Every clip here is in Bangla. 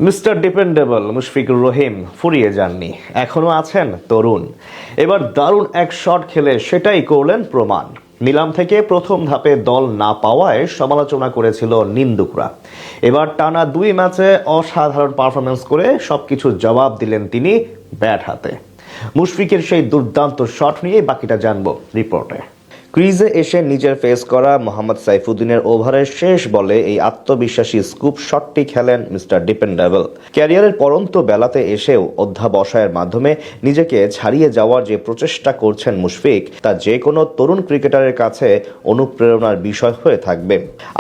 মিস্টার ডিপেন্ডেবল মুশফিকুর রহিম ফুরিয়ে যাননি, এখনো আছেন তরুণ। এবার দারুণ এক শট খেলে সেটাই করলেন প্রমাণ। নিলাম থেকে প্রথম ধাপে দল না পাওয়ায় সমালোচনা করেছিল নিন্দুকরা। এবার টানা 2 ম্যাচে অসাধারণ পারফরমেন্স করে সবকিছুর জবাব দিলেন তিনি ব্যাট হাতে। মুশফিকের সেই দুর্দান্ত শট নিয়ে বাকিটা জানবো রিপোর্টে। ক্রিজে এসে নিজের ফেস করা মোহাম্মদ সাইফুদ্দিনের ওভারের শেষ বলে এই আত্মবিশ্বাসী স্কুপ শটটি খেলেন মিস্টার ডিপেন্ডেবল। ক্যারিয়ারের পরন্ত বেলাতে এসেও অধ্যাবসায়ের মাধ্যমে নিজেকে ছাড়িয়ে যাওয়ার যে প্রচেষ্টা করছেন মুশফিক, তা যে কোনো তরুণ ক্রিকেটারের কাছে অনুপ্রেরণার বিষয় হয়ে থাকবে।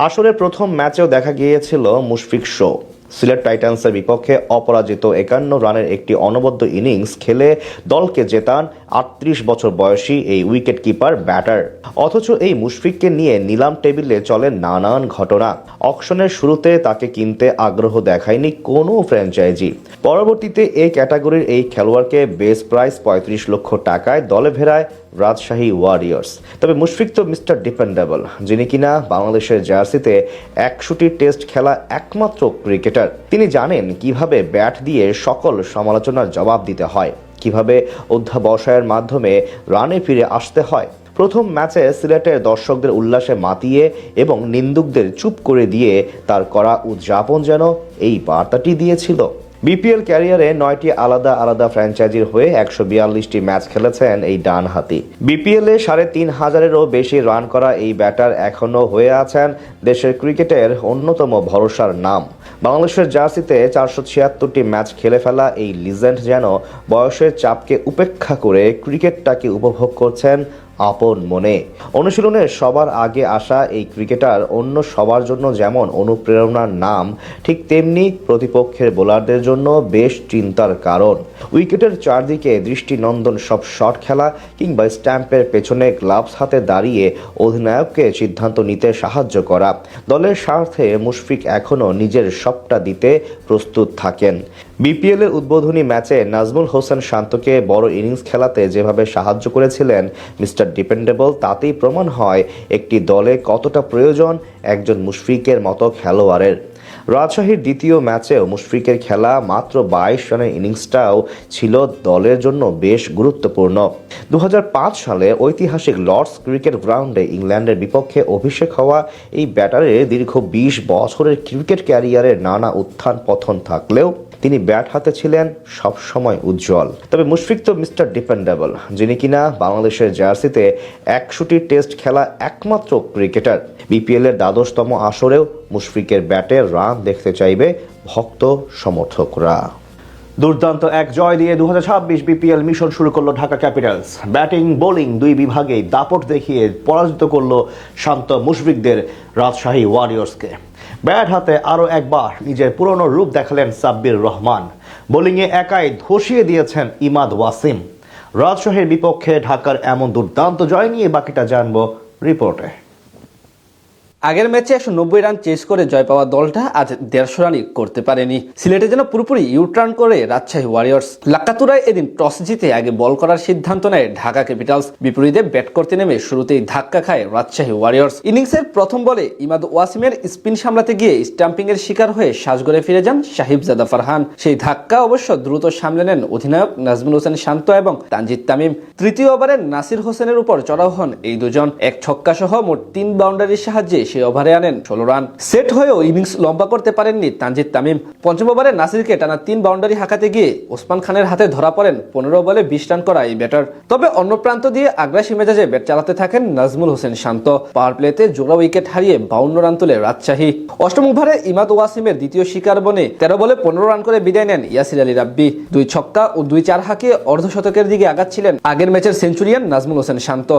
আসরের প্রথম ম্যাচেও দেখা গিয়েছিল মুশফিক শো। সিলেট টাইটান্সের বিপক্ষে অপরাজিত 51 রানের একটি অনবদ্য ইনিংস খেলে দলকে জেতান 38 বছর বয়সী এই উইকেট কিপার ব্যাটার। অথচ এই মুশফিককে নিয়ে নিলাম টেবিলে চলে নানান ঘটনা। অকশনের শুরুতে তাকে কিনতে আগ্রহ দেখায়নি কোনো ফ্র্যাঞ্চাইজি। পরবর্তীতে এই ক্যাটাগরির এই খেলোয়াড়কে বেস প্রাইস 35 লক্ষ টাকায় দলে ফেরায় রাজশাহী ওয়ারিয়র্স। তবে মুশফিক তো মিস্টার ডিপেন্ডেবল, যিনি কিনা বাংলাদেশের জার্সিতে 100টি টেস্ট খেলা একমাত্র ক্রিকেটার। তিনি জানেন কিভাবে ব্যাট দিয়ে সকল সমালোচনার জবাব দিতে হয়, কিভাবে অধ্যাবসায়ের মাধ্যমে রানে ফিরে আসতে হয়। প্রথম ম্যাচে সিলেটের দর্শকদের উল্লাসে মাতিয়ে এবং নিন্দুকদের চুপ করে দিয়ে তার করা উদযাপন যেন এই বার্তাটি দিয়েছিল। বিপিএল ক্যারিয়ারে 9টি আলাদা আলাদা ফ্র্যাঞ্চাইজির হয়ে 142টি ম্যাচ খেলেছেন এই ডানহাতি। বিপিএলে 3500-এরও বেশি রান করা এই ব্যাটার এখনও হয়ে আছেন দেশের ক্রিকেটের অন্যতম ভরসার নাম। বাংলাদেশের জার্সিতে 476টি ম্যাচ খেলে ফেলা এই লিজেন্ড যেন বয়সের চাপকে উপেক্ষা করে ক্রিকেটটাকে উপভোগ করছেন আপন মনে। অনুশীলনের সবার আগে আসা এই ক্রিকেটার অন্য সবার জন্য যেমন অনুপ্রেরণার নাম, ঠিক তেমনি প্রতিপক্ষের বোলারদের জন্য বেশ চিন্তার কারণ। উইকেটের চারদিকে দৃষ্টিনন্দন সব শট খেলা কিংবা স্ট্যাম্পের পেছনে গ্লাভস হাতে দাঁড়িয়ে অধিনায়ককে সিদ্ধান্ত নিতে সাহায্য করা। দলের স্বার্থে মুশফিক এখনও নিজের সবটা দিতে প্রস্তুত থাকেন। বিপিএলের উদ্বোধনী ম্যাচে নাজমুল হোসেন শান্তকে বড় ইনিংস খেলাতে যেভাবে সাহায্য করেছিলেন মিস্টার ডিপেন্ডেবল, তাতেই প্রমাণ হয় একটি দলে কতটা প্রয়োজন একজন মুশফিকের মতো খেলোয়াড়ের। রাজশাহীর দ্বিতীয় ম্যাচেও মুশফিকের খেলা মাত্র 22 রানের ইনিংসটাও ছিল দলের জন্য বেশ গুরুত্বপূর্ণ। 2005 সালে ঐতিহাসিক লর্ডস ক্রিকেট গ্রাউন্ডে ইংল্যান্ডের বিপক্ষে অভিষেক হওয়া এই ব্যাটারের দীর্ঘ 20 বছরের ক্রিকেট ক্যারিয়ারের নানা উত্থান পতন থাকলেও তিনি ব্যাট হাতে ছিলেন সবসময় উজ্জ্বল। তবে মুশফিক তো মিস্টার ডিপেন্ডেবল, যিনি কিনা বাংলাদেশের জার্সিতে 100টি টেস্ট খেলা একমাত্র ক্রিকেটার। বিপিএলের দ্বাদশতম আসরেও মুশফিকের ব্যাটে রান দেখতে চাইবে ভক্ত সমর্থকরা। দুর্দান্ত এক জয় দিয়ে 2026 বিপিএল মিশন শুরু করলো ঢাকা ক্যাপিটালস। ব্যাটিং বোলিং 2 বিভাগেই দাপট দেখিয়ে পরাজিত করলো শান্ত মুশফিকদের রাজশাহী ওয়ারিয়র্সকে। ব্যাট হাতে আরও একবার নিজের পুরনো রূপ দেখালেন সাব্বির রহমান। বোলিংয়ে একাই ধসিয়ে দিয়েছেন ইমাদ ওয়াসিম। রাজশাহীর বিপক্ষে ঢাকার এমন দুর্দান্ত জয় নিয়ে বাকিটা জানবো রিপোর্টে। আগের ম্যাচে 190 রান চেস করে জয় পাওয়া দলটা আজ 150 রানই করতে পারেনি। সিলেটে যেন পুরোপুরি ইউটার্ন করে রাজশাহী ওয়ারিয়র্স। লাক্কাতুরায় এদিন টস জিতে আগে বল করার সিদ্ধান্ত নেয় ঢাকা ক্যাপিটালস। বিপরীতে ব্যাট করতে নেমে শুরুতেই ধাক্কা খায় রাজশাহী ওয়ারিয়র্স। ইনিংসের প্রথম বলে ইমাদ ওয়াসিমের স্পিন সামলাতে গিয়ে স্টাম্পিং এর শিকার হয়ে সাজঘরে ফিরে যান সাহিবজাদা ফারহান। সেই ধাক্কা অবশ্য দ্রুত সামলে নেন অধিনায়ক নাজমুল হোসেন শান্ত এবং তানজিদ তামিম। তৃতীয় ওভারে নাসির হোসেনের উপর চড়াও হন এই দুজন। এক ছক্কা সহ মোট 3 বাউন্ডারির সাহায্যে সেই ওভারে আনেন 16 রান। সেট হয়েও ইনিংস লম্বা করতে পারেননি তানজিদ তামিম। পঞ্চম ওভারে নাসিরকে টানা 3 বাউন্ডারি হাঁকাতে গিয়ে ওসমান খানের হাতে ধরা পড়েন 15 বলে 20 রান করা এই ব্যাটার। তবে অন্য প্রান্ত দিয়ে আগ্রাসী মেজাজে ব্যাট চালাতে থাকেন নাজমুল হোসেন শান্ত। পাওয়ার প্লেতে জোড়া উইকেট হারিয়ে 52 রান তুলে রাজশাহী। অষ্টম ওভারে ইমাদ ওয়াসিমের দ্বিতীয় শিকার বনে 13 বলে 15 রান করে বিদায় নেন ইয়াসির আলী রাব্বি। 2 ছক্কা ও 2 চার হাঁকিয়ে অর্ধশতকের দিকে আগাচ্ছিলেন আগের ম্যাচের সেঞ্চুরিয়ান নাজমুল হোসেন শান্ত।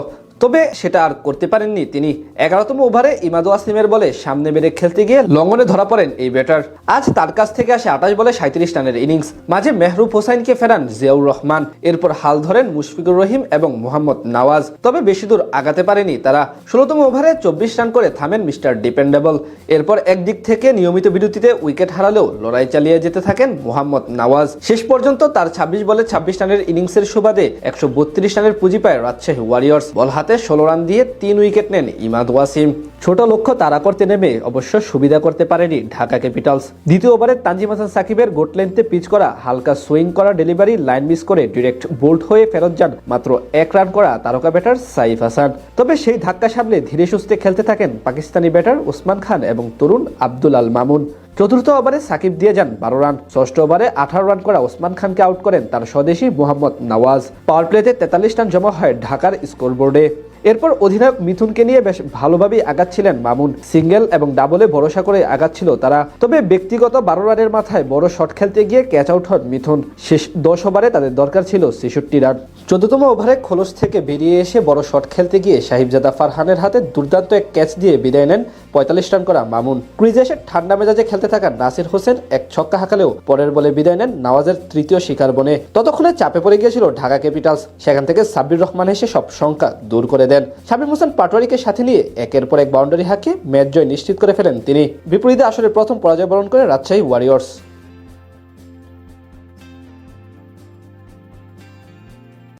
তবে সেটা আর করতে পারেননি তিনি। 11তম ওভারে ইমাদ ওয়াসিমের বলে সামনে বেড়ে খেলতে গিয়ে লঙ্গনে ধরা পড়েন এই ব্যাটার। আজ তার কাছ থেকে আসে 28 বলে 37 রানের ইনিংস। মাঝে মেহরুব হোসাইনকে ফেরান জিয়াউর রহমান। এরপর হাল ধরেন মুশফিকুর রহিম এবং মোহাম্মদ নওয়াজ। তবে বেশি দূর আগাতে পারেনি তারা। 16তম ওভারে 24 রান করে থামেন মিস্টার ডিপেন্ডেবল। এরপর একদিক থেকে নিয়মিত বিরতিতে উইকেট হারালেও লড়াই চালিয়ে যেতে থাকেন মোহাম্মদ নওয়াজ। শেষ পর্যন্ত তার 26 বলে 26 রানের ইনিংসের সুবাদে 132 রানের পুঁজি পায় রাজশাহী ওয়ারিয়র্স। বল হাতে হাতে 16 রান দিয়ে 3 উইকেট নেন ইমাদ ওয়াসিম। ছোট লক্ষ্য তাড়া করতে নেমে অবশ্য সুবিধা করতে পারেনি ঢাকা ক্যাপিটালস। দ্বিতীয় ওভারে তানজিম হাসান সাকিবের গোট লেন্থে পিচ করা হালকা সুইং করা ডেলিভারি লাইন মিস করে ডিরেক্ট বোল্ড হয়ে ফেরত যান মাত্র 1 রান করা তারকা ব্যাটার সাইফ হাসান। তবে সেই ধাক্কা সামলে ধীরে সুস্থে খেলতে থাকেন পাকিস্তানি ব্যাটার ওসমান খান এবং তরুণ আব্দুল আল মামুন। চতুর্থ ওভারে সাকিব দিয়ে যান 12 রান। ষষ্ঠ ওভারে 18 রান করা ওসমান খানকে আউট করেন তার স্বদেশী মোহাম্মদ নওয়াজ। পাওয়ার প্লেতে 43 রান জমা হয় ঢাকার স্কোরবোর্ডে। এরপর অধিনায়ক মিথুনকে নিয়ে বেশ ভালোভাবেই আগাচ্ছিলেন মামুন। সিঙ্গেল এবং ডাবলে ভরসা করে আগাচ্ছিল তারা। তবে ব্যক্তিগত 12 রানের মাথায় বড় শট খেলতে গিয়ে ক্যাচ আউট হন মিথুন। শেষ 10 ওভারে তাদের দরকার ছিল 66 রান। 14তম ওভারে খোলস থেকে বেরিয়ে এসে বড় শট খেলতে গিয়ে সাহিবজাদা ফারহানের হাতে দুর্দান্ত এক ক্যাচ দিয়ে বিদায় নেন 45 রান করা মামুন। ক্রিজে এসে ঠান্ডা মেজাজে খেলতে থাকা নাসির হোসেন এক ছক্কা হাঁকালেও পরের বলে বিদায় নেন নওয়াজের তৃতীয় শিকার বনে। ততক্ষণে চাপে পড়ে গিয়েছিল ঢাকা ক্যাপিটালস। সেখান থেকে সাব্বির রহমান এসে সব শঙ্কা দূর করে দেন। শামীম হোসেন পাটোয়ারিকে সাথে নিয়ে একের পর এক বাউন্ডারি হাঁকিয়ে ম্যাচ জয় নিশ্চিত করে ফেলেন তিনি। বিপরীতে আসলে প্রথম পরাজয় বরণ করে রাজশাহী ওয়ারিয়র্স।